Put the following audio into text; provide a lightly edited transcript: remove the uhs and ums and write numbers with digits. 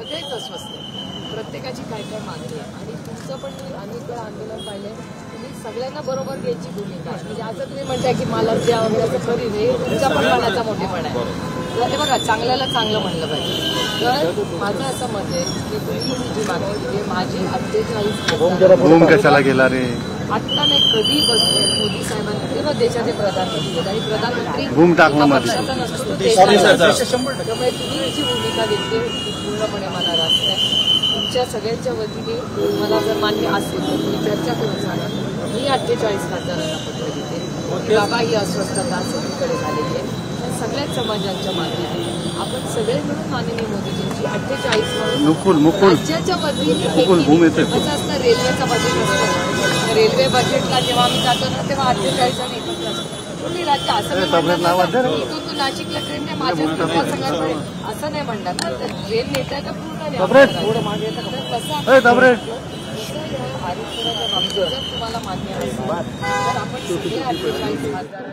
सगळेच अस्वस्थ आहेत, प्रत्येकाची काय काय मागणी आहे. आणि तुमचं पण मी अनेक वेळा आंदोलन पाहिलंय, तुम्ही सगळ्यांना बरोबर घ्यायची भूमिका आहे. म्हणजे आता तुम्ही म्हणताय की मला द्या वगैरे असं खरी हे तुमचा पण मनाचा मोठेपणा आहे. तर हे बघा, चांगल्याला चांगलं म्हणलं पाहिजे. तर माझं असं मत आहे की तुम्ही जी मागणी केली माझी 48 कशाला गेला रे आत्ता नाही कधी मोदी साहेबांनी पूर्ण देशाचे प्रधानमंत्री आणि प्रधानमंत्री पक्षाचा नसतो त्यामुळे तुम्ही जी भूमिका घेतली ती पूर्णपणे मला रास्त आहे. तुमच्या सगळ्यांच्या वतीने मला जर मान्य असेल तर तुम्ही चर्चा करून सांगा. मी 48 खासदारांना पत्र देते. बाबा ही अस्वस्थता सगळीकडे झालेली आहे. सगळ्याच समाजांच्या मागणीने आपण सगळे मिळून माननीय मोदीजींची 48 म्हणून राज्याच्या वतीने असं असतं. रेल्वेचं बजेट असतं, रेल्वे बजेटला जेव्हा आम्ही जातो ना तेव्हा 48 जण एकत्र असतो. तुम्ही राज्य असं इथून तू नाशिकला ट्रेन नाही माझ्या मतदारसंघाकडे असं नाही म्हणणार ना. ट्रेन नेत्या तर पूर्ण आरक्षणाच्या बाबतीत जर तुम्हाला मान्य असेल तर आपण सगळे 48 खासदार